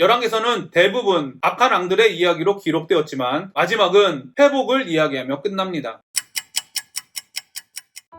열왕기서는 대부분 악한 왕들의 이야기로 기록되었지만 마지막은 회복을 이야기하며 끝납니다.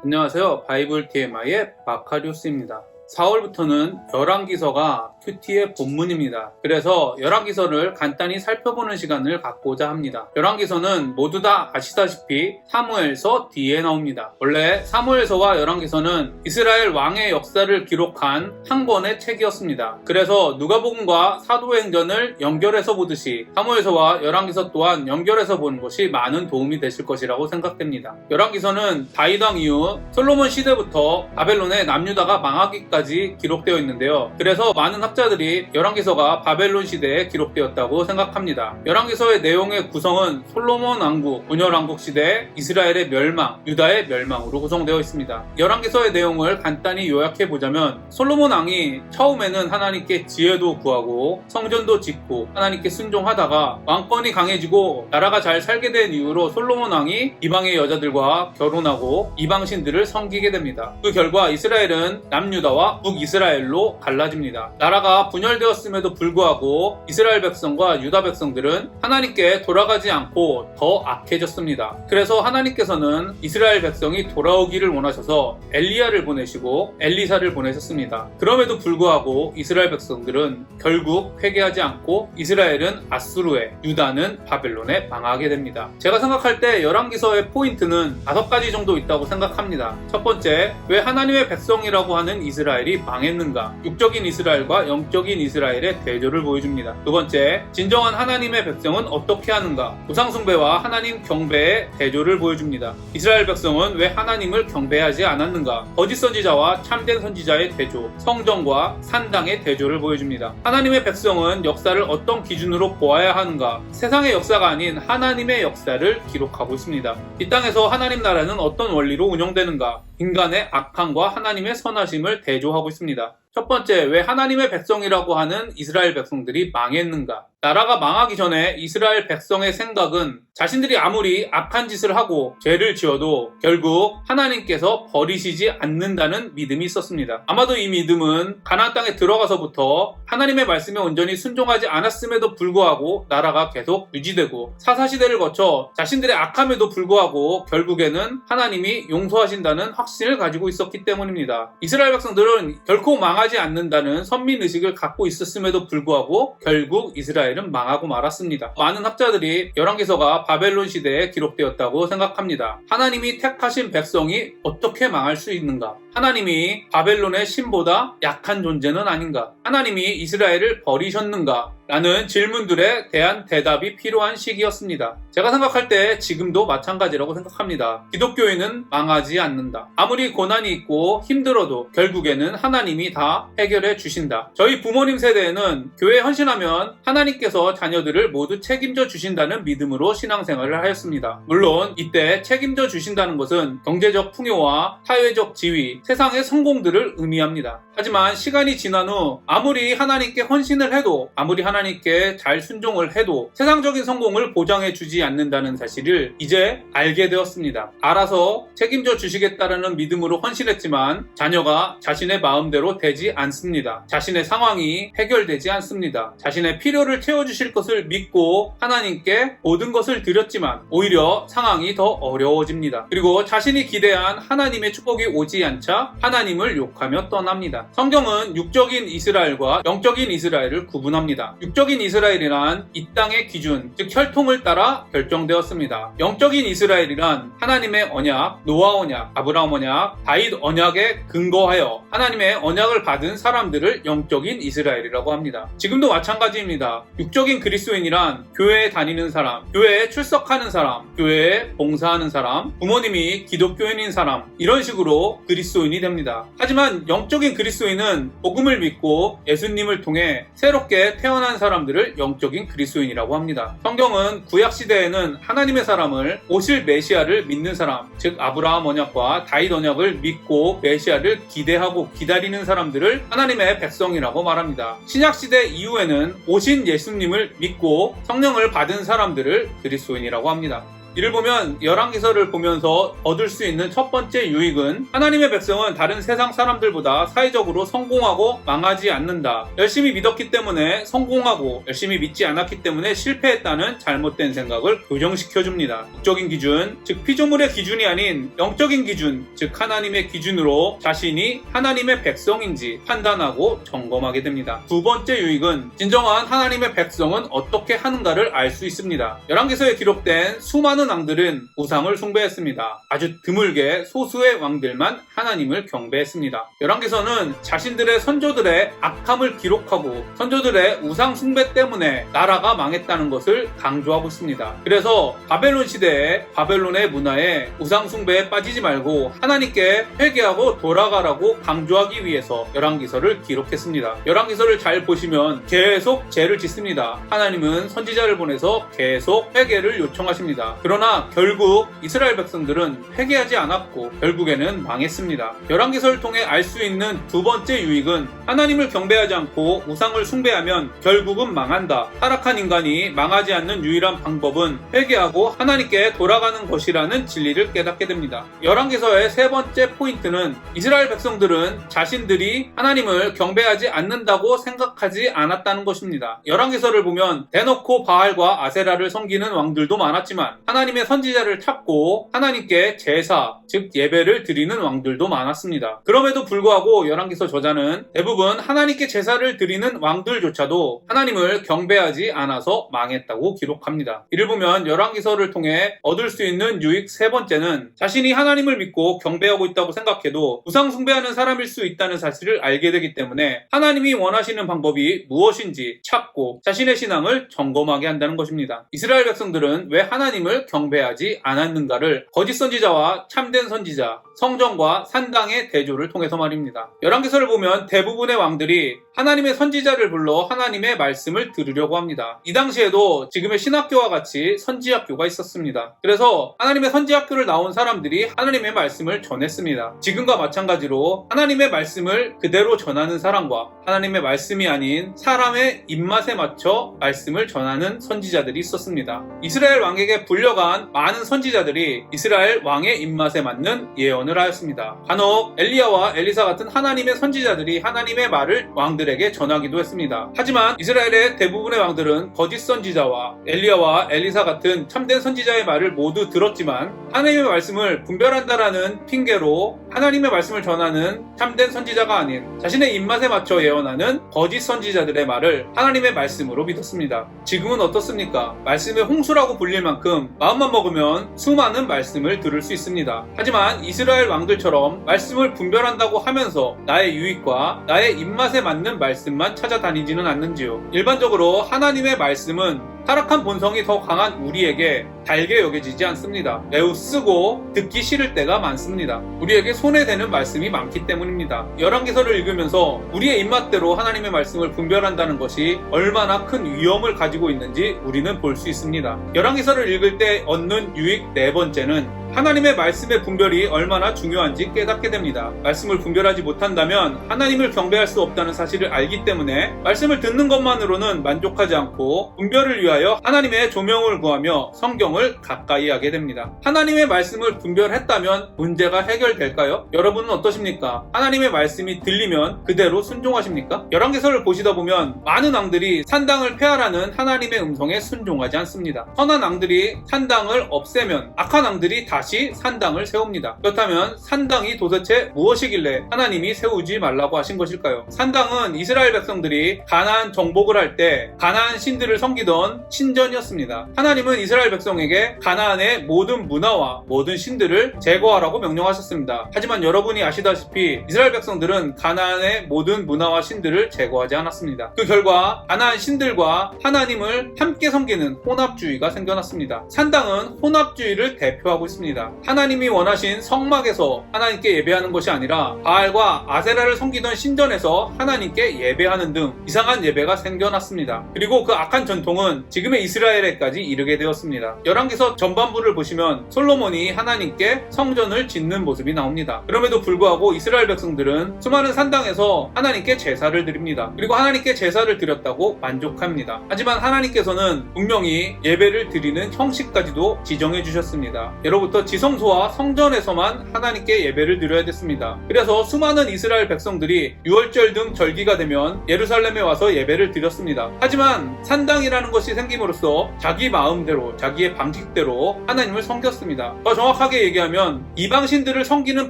안녕하세요. 바이블 TMI의 마카리우스입니다. 4월부터는 열왕기서가 큐티의 본문입니다. 그래서 열왕기서를 간단히 살펴보는 시간을 갖고자 합니다. 열왕기서는 모두 다 아시다시피 사무엘서 뒤에 나옵니다. 원래 사무엘서와 열왕기서는 이스라엘 왕의 역사를 기록한 한 권의 책이었습니다. 그래서 누가복음과 사도행전을 연결해서 보듯이 사무엘서와 열왕기서 또한 연결해서 보는 것이 많은 도움이 되실 것이라고 생각됩니다. 열왕기서는 다윗 왕 이후 솔로몬 시대부터 바벨론의 남유다가 망하기까지 기록되어 있는데요. 그래서 많은 학자들이 열왕기서가 바벨론 시대에 기록되었다고 생각합니다. 열왕기서의 내용의 구성은 솔로몬 왕국, 분열 왕국 시대, 이스라엘의 멸망, 유다의 멸망으로 구성되어 있습니다. 열왕기서의 내용을 간단히 요약해보자면 솔로몬 왕이 처음에는 하나님께 지혜도 구하고 성전도 짓고 하나님께 순종하다가 왕권이 강해지고 나라가 잘 살게 된 이후로 솔로몬 왕이 이방의 여자들과 결혼하고 이방신들을 섬기게 됩니다. 그 결과 이스라엘은 남유다와 북이스라엘로 갈라집니다. 나라가 분열되었음에도 불구하고 이스라엘 백성과 유다 백성들은 하나님께 돌아가지 않고 더 악해졌습니다. 그래서 하나님께서는 이스라엘 백성이 돌아오기를 원하셔서 엘리야를 보내시고 엘리사를 보내셨습니다. 그럼에도 불구하고 이스라엘 백성들은 결국 회개하지 않고 이스라엘은 아수르에, 유다는 바벨론에 망하게 됩니다. 제가 생각할 때 열왕기서의 포인트는 5가지 정도 있다고 생각합니다. 첫 번째, 왜 하나님의 백성이라고 하는 이스라엘이 망했는가? 육적인 이스라엘과 영적인 이스라엘의 대조를 보여줍니다. 두 번째, 진정한 하나님의 백성은 어떻게 하는가? 우상숭배와 하나님 경배의 대조를 보여줍니다. 이스라엘 백성은 왜 하나님을 경배하지 않았는가? 거짓 선지자와 참된 선지자의 대조, 성전과 산당의 대조를 보여줍니다. 하나님의 백성은 역사를 어떤 기준으로 보아야 하는가? 세상의 역사가 아닌 하나님의 역사를 기록하고 있습니다. 이 땅에서 하나님 나라는 어떤 원리로 운영되는가? 인간의 악함과 하나님의 선하심을 대조하고 있습니다. 첫 번째, 왜 하나님의 백성이라고 하는 이스라엘 백성들이 망했는가? 나라가 망하기 전에 이스라엘 백성의 생각은 자신들이 아무리 악한 짓을 하고 죄를 지어도 결국 하나님께서 버리시지 않는다는 믿음이 있었습니다. 아마도 이 믿음은 가나안 땅에 들어가서부터 하나님의 말씀에 온전히 순종하지 않았음에도 불구하고 나라가 계속 유지되고 사사시대를 거쳐 자신들의 악함에도 불구하고 결국에는 하나님이 용서하신다는 확신을 가지고 있었기 때문입니다. 이스라엘 백성들은 결코 망하지 않는다는 선민의식을 갖고 있었음에도 불구하고 결국 이스라엘은 망하고 말았습니다. 많은 학자들이 열왕기서가 바벨론 시대에 기록되었다고 생각합니다. 하나님이 택하신 백성이 어떻게 망할 수 있는가? 하나님이 바벨론의 신보다 약한 존재는 아닌가? 하나님이 이스라엘을 버리셨는가? 라는 질문들에 대한 대답이 필요한 시기였습니다. 제가 생각할 때 지금도 마찬가지라고 생각합니다. 기독교인은 망하지 않는다. 아무리 고난이 있고 힘들어도 결국에는 하나님이 다 해결해 주신다. 저희 부모님 세대에는 교회에 헌신하면 하나님께서 자녀들을 모두 책임져 주신다는 믿음으로 신앙생활을 하였습니다. 물론 이때 책임져 주신다는 것은 경제적 풍요와 사회적 지위, 세상의 성공들을 의미합니다. 하지만 시간이 지난 후 아무리 하나님께 헌신을 해도 아무리 하나님께 잘 순종을 해도 세상적인 성공을 보장해 주지 않는다는 사실을 이제 알게 되었습니다. 알아서 책임져 주시겠다라는 믿음으로 헌신했지만 자녀가 자신의 마음대로 되지 않습니다. 자신의 상황이 해결되지 않습니다. 자신의 필요를 채워주실 것을 믿고 하나님께 모든 것을 드렸지만 오히려 상황이 더 어려워집니다. 그리고 자신이 기대한 하나님의 축복이 오지 않자 하나님을 욕하며 떠납니다. 성경은 육적인 이스라엘과 영적인 이스라엘을 구분합니다. 육적인 이스라엘이란 이 땅의 기준, 즉 혈통을 따라 결정되었습니다. 영적인 이스라엘이란 하나님의 언약, 노아 언약, 아브라함 언약, 다윗 언약에 근거하여 하나님의 언약을 받은 사람들을 영적인 이스라엘이라고 합니다. 지금도 마찬가지입니다. 육적인 그리스도인이란 교회에 다니는 사람, 교회에 출석하는 사람, 교회에 봉사하는 사람, 부모님이 기독교인인 사람, 이런 식으로 그리스도인이 됩니다. 하지만 영적인 그리스도인은 복음을 믿고 예수님을 통해 새롭게 태어난 사람들을 영적인 그리스도인이라고 합니다. 성경은 구약시대에는 하나님의 사람을 오실 메시아를 믿는 사람, 즉 아브라함 언약과 다윗 언약을 믿고 메시아를 기대하고 기다리는 사람들을 하나님의 백성이라고 말합니다. 신약시대 이후에는 오신 예수님을 믿고 성령을 받은 사람들을 그리스도인이라고 합니다. 이를 보면 열왕기서를 보면서 얻을 수 있는 첫 번째 유익은 하나님의 백성은 다른 세상 사람들보다 사회적으로 성공하고 망하지 않는다. 열심히 믿었기 때문에 성공하고 열심히 믿지 않았기 때문에 실패했다는 잘못된 생각을 교정시켜줍니다. 국적인 기준, 즉 피조물의 기준이 아닌 영적인 기준, 즉 하나님의 기준으로 자신이 하나님의 백성인지 판단하고 점검하게 됩니다. 두 번째 유익은 진정한 하나님의 백성은 어떻게 하는가를 알 수 있습니다. 열왕기서에 기록된 수많은 왕들은 우상을 숭배했습니다. 아주 드물게 소수의 왕들만 하나님을 경배했습니다. 열왕기서는 자신들의 선조들의 악함을 기록하고 선조들의 우상 숭배 때문에 나라가 망했다는 것을 강조하고 있습니다. 그래서 바벨론 시대에 바벨론의 문화에 우상 숭배에 빠지지 말고 하나님께 회개하고 돌아가라고 강조하기 위해서 열왕기서를 기록했습니다. 열왕기서를 잘 보시면 계속 죄를 짓습니다. 하나님은 선지자를 보내서 계속 회개를 요청하십니다. 그러나 결국 이스라엘 백성들은 회개하지 않았고 결국에는 망했습니다. 열왕기서를 통해 알 수 있는 두 번째 유익은 하나님을 경배하지 않고 우상을 숭배하면 결국은 망한다. 타락한 인간이 망하지 않는 유일한 방법은 회개하고 하나님께 돌아가는 것이라는 진리를 깨닫게 됩니다. 열왕기서의 세 번째 포인트는 이스라엘 백성들은 자신들이 하나님을 경배하지 않는다고 생각하지 않았다는 것입니다. 열왕기서를 보면 대놓고 바알과 아세라를 섬기는 왕들도 많았지만 하나님의 선지자를 찾고 하나님께 제사, 즉 예배를 드리는 왕들도 많았습니다. 그럼에도 불구하고 열왕기서 저자는 대부분 하나님께 제사를 드리는 왕들조차도 하나님을 경배하지 않아서 망했다고 기록합니다. 이를 보면 열왕기서를 통해 얻을 수 있는 유익 세 번째는 자신이 하나님을 믿고 경배하고 있다고 생각해도 우상 숭배하는 사람일 수 있다는 사실을 알게 되기 때문에 하나님이 원하시는 방법이 무엇인지 찾고 자신의 신앙을 점검하게 한다는 것입니다. 이스라엘 백성들은 왜 하나님을 경배하지 않았는가를 거짓 선지자와 참된 선지자, 성전과 산당의 대조를 통해서 말입니다. 열왕기서를 보면 대부분의 왕들이 하나님의 선지자를 불러 하나님의 말씀을 들으려고 합니다. 이 당시에도 지금의 신학교와 같이 선지학교가 있었습니다. 그래서 하나님의 선지학교를 나온 사람들이 하나님의 말씀을 전했습니다. 지금과 마찬가지로 하나님의 말씀을 그대로 전하는 사람과 하나님의 말씀이 아닌 사람의 입맛에 맞춰 말씀을 전하는 선지자들이 있었습니다. 이스라엘 왕에게 불려간 많은 선지자들이 이스라엘 왕의 입맛에 맞는 예언을 하였습니다. 간혹 엘리야와 엘리사 같은 하나님의 선지자들이 하나님의 말을 왕들에게 전하기도 했습니다. 하지만 이스라엘의 대부분의 왕들은 거짓 선지자와 엘리야와 엘리사 같은 참된 선지자의 말을 모두 들었지만 하나님의 말씀을 분별한다라는 핑계로 하나님의 말씀을 전하는 참된 선지자가 아닌 자신의 입맛에 맞춰 예언하는 거짓 선지자들의 말을 하나님의 말씀으로 믿었습니다. 지금은 어떻습니까? 말씀의 홍수라고 불릴 만큼 마음만 먹으면 수많은 말씀을 들을 수 있습니다. 하지만 이스라엘 왕들처럼 말씀을 분별한다고 하면서 나의 유익과 나의 입맛에 맞는 말씀만 찾아다니지는 않는지요. 일반적으로 하나님의 말씀은 타락한 본성이 더 강한 우리에게 달게 여겨지지 않습니다. 매우 쓰고 듣기 싫을 때가 많습니다. 우리에게 손해되는 말씀이 많기 때문입니다. 열왕기서를 읽으면서 우리의 입맛대로 하나님의 말씀을 분별한다는 것이 얼마나 큰 위험을 가지고 있는지 우리는 볼 수 있습니다. 열왕기서를 읽을 때 얻는 유익 네 번째는 하나님의 말씀의 분별이 얼마나 중요한지 깨닫게 됩니다. 말씀을 분별하지 못한다면 하나님을 경배할 수 없다는 사실을 알기 때문에 말씀을 듣는 것만으로는 만족하지 않고 분별을 위하여 하나님의 조명을 구하며 성경을 가까이 하게 됩니다. 하나님의 말씀을 분별했다면 문제가 해결될까요? 여러분은 어떠십니까? 하나님의 말씀이 들리면 그대로 순종하십니까? 열왕기서를 보시다 보면 많은 왕들이 산당을 폐하라는 하나님의 음성에 순종하지 않습니다. 선한 왕들이 산당을 없애면 악한 왕들이 다시 산당을 세웁니다. 그렇다면 산당이 도대체 무엇이길래 하나님이 세우지 말라고 하신 것일까요? 산당은 이스라엘 백성들이 가나안 정복을 할 때 가나안 신들을 섬기던 신전이었습니다. 하나님은 이스라엘 백성에게 가나안의 모든 문화와 모든 신들을 제거하라고 명령하셨습니다. 하지만 여러분이 아시다시피 이스라엘 백성들은 가나안의 모든 문화와 신들을 제거하지 않았습니다. 그 결과 가나안 신들과 하나님을 함께 섬기는 혼합주의가 생겨났습니다. 산당은 혼합주의를 대표하고 있습니다. 하나님이 원하신 성막에서 하나님께 예배하는 것이 아니라 바알과 아세라를 섬기던 신전에서 하나님께 예배하는 등 이상한 예배가 생겨났습니다. 그리고 그 악한 전통은 지금의 이스라엘에까지 이르게 되었습니다. 열왕기서 전반부를 보시면 솔로몬이 하나님께 성전을 짓는 모습이 나옵니다. 그럼에도 불구하고 이스라엘 백성들은 수많은 산당에서 하나님께 제사를 드립니다. 그리고 하나님께 제사를 드렸다고 만족합니다. 하지만 하나님께서는 분명히 예배를 드리는 형식까지도 지정해 주셨습니다. 예로부터 지성소와 성전에서만 하나님께 예배를 드려야 됐습니다. 그래서 수많은 이스라엘 백성들이 유월절 등 절기가 되면 예루살렘에 와서 예배를 드렸습니다. 하지만 산당이라는 것이 생김으로써 자기 마음대로 자기의 방식대로 하나님을 섬겼습니다. 더 정확하게 얘기하면 이방신들을 섬기는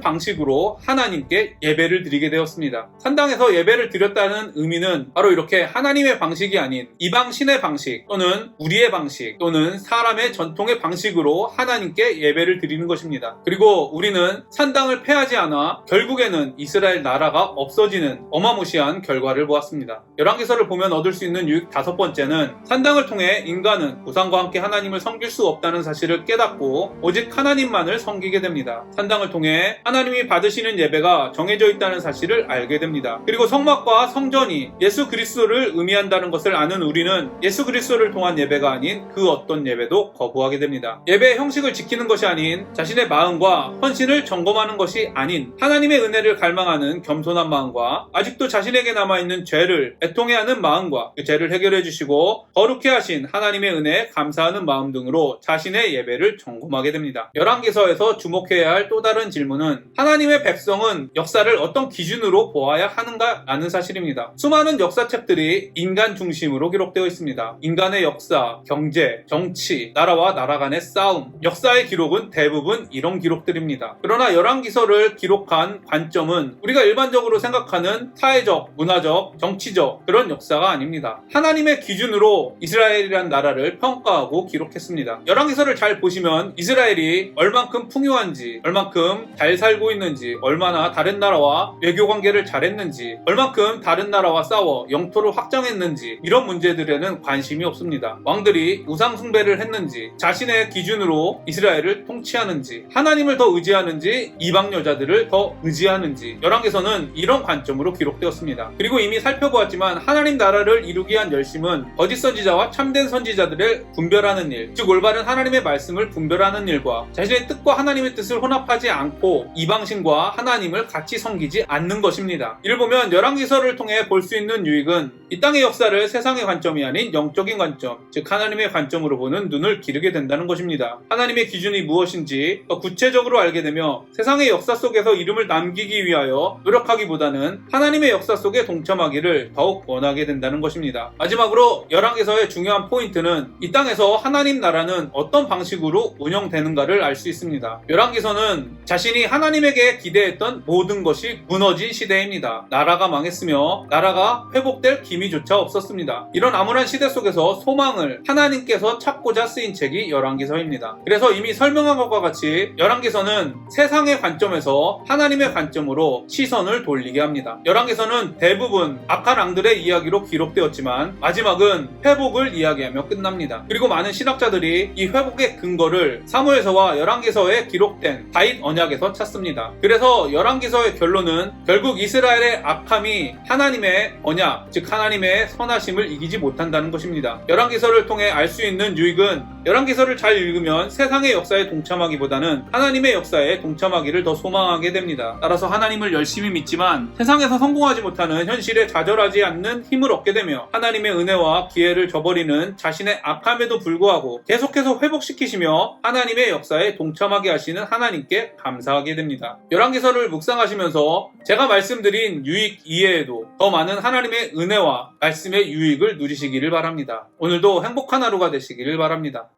방식으로 하나님께 예배를 드리게 되었습니다. 산당에서 예배를 드렸다는 의미는 바로 이렇게 하나님의 방식이 아닌 이방신의 방식 또는 우리의 방식 또는 사람의 전통의 방식으로 하나님께 예배를 드리는 것입니다. 그리고 우리는 산당을 폐하지 않아 결국에는 이스라엘 나라가 없어지는 어마무시한 결과를 보았습니다. 열왕기서를 보면 얻을 수 있는 유익 5번째는 산당을 통해 인간은 우상과 함께 하나님을 섬길 수 없다는 사실을 깨닫고 오직 하나님만을 섬기게 됩니다. 산당을 통해 하나님이 받으시는 예배가 정해져 있다는 사실을 알게 됩니다. 그리고 성막과 성전이 예수 그리스도를 의미한다는 것을 아는 우리는 예수 그리스도를 통한 예배가 아닌 그 어떤 예배도 거부하게 됩니다. 예배의 형식을 지키는 것이 아닌 자신의 마음과 헌신을 점검하는 것이 아닌 하나님의 은혜를 갈망하는 겸손한 마음과 아직도 자신에게 남아있는 죄를 애통해하는 마음과 그 죄를 해결해 주시고 거룩해 하신 하나님의 은혜에 감사하는 마음 등으로 자신의 예배를 점검하게 됩니다. 열왕기서에서 주목해야 할 또 다른 질문은 하나님의 백성은 역사를 어떤 기준으로 보아야 하는가 라는 사실입니다. 수많은 역사책들이 인간 중심으로 기록되어 있습니다. 인간의 역사, 경제, 정치, 나라와 나라 간의 싸움, 역사의 기록은 대부분 이런 기록들입니다. 그러나 열왕기서를 기록한 관점은 우리가 일반적으로 생각하는 사회적, 문화적, 정치적 그런 역사가 아닙니다. 하나님의 기준으로 이스라엘이란 나라를 평가하고 기록했습니다. 열왕기서를 잘 보시면 이스라엘이 얼만큼 풍요한지, 얼만큼 잘 살고 있는지, 얼마나 다른 나라와 외교 관계를 잘했는지, 얼만큼 다른 나라와 싸워 영토를 확장했는지 이런 문제들에는 관심이 없습니다. 왕들이 우상 숭배를 했는지, 자신의 기준으로 이스라엘을 통치하는지, 하나님을 더 의지하는지, 이방 여자들을 더 의지하는지 열왕기서는 이런 관점으로 기록되었습니다. 그리고 이미 살펴보았지만 하나님 나라를 이루기 위한 열심은 거짓 선지자와 참된 선지자들을 분별하는 일, 즉 올바른 하나님의 말씀을 분별하는 일과 자신의 뜻과 하나님의 뜻을 혼합하지 않고 이방신과 하나님을 같이 섬기지 않는 것입니다. 이를 보면 열왕기서를 통해 볼 수 있는 유익은 이 땅의 역사를 세상의 관점이 아닌 영적인 관점, 즉 하나님의 관점으로 보는 눈을 기르게 된다는 것입니다. 하나님의 기준이 무엇인지 더 구체적으로 알게 되며 세상의 역사 속에서 이름을 남기기 위하여 노력하기보다는 하나님의 역사 속에 동참하기를 더욱 원하게 된다는 것입니다. 마지막으로 열왕기서의 중요한 포인트는 이 땅에서 하나님 나라는 어떤 방식으로 운영되는가를 알 수 있습니다. 열왕기서는 자신이 하나님에게 기대했던 모든 것이 무너진 시대입니다. 나라가 망했으며 나라가 회복될 기미조차 없었습니다. 이런 암울한 시대 속에서 소망을 하나님께서 찾고자 쓰인 책이 열왕기서입니다. 그래서 이미 설명한 것과 같이 열왕기서는 세상의 관점에서 하나님의 관점으로 시선을 돌리게 합니다. 열왕기서는 대부분 악한 왕들의 이야기로 기록되었지만 마지막은 회복을 이야기하며 끝납니다. 그리고 많은 신학자들이 이 회복의 근거를 사무엘서와 열왕기서에 기록된 다윗 언약에서 찾습니다. 그래서 열왕기서의 결론은 결국 이스라엘의 악함이 하나님의 언약, 즉 하나님의 선하심을 이기지 못한다는 것입니다. 열왕기서를 통해 알 수 있는 유익은 열왕기서를 잘 읽으면 세상의 역사에 동참하기보다는 하나님의 역사에 동참하기를 더 소망하게 됩니다. 따라서 하나님을 열심히 믿지만 세상에서 성공하지 못하는 현실에 좌절하지 않는 힘을 얻게 되며 하나님의 은혜와 기회를 저버리는 자신의 악함에도 불구하고 계속해서 회복시키시며 하나님의 역사에 동참하게 하시는 하나님께 감사하게 됩니다. 열왕기서를 묵상하시면서 제가 말씀드린 유익 이외에도 더 많은 하나님의 은혜와 말씀의 유익을 누리시기를 바랍니다. 오늘도 행복한 하루가 되시기를 바랍니다.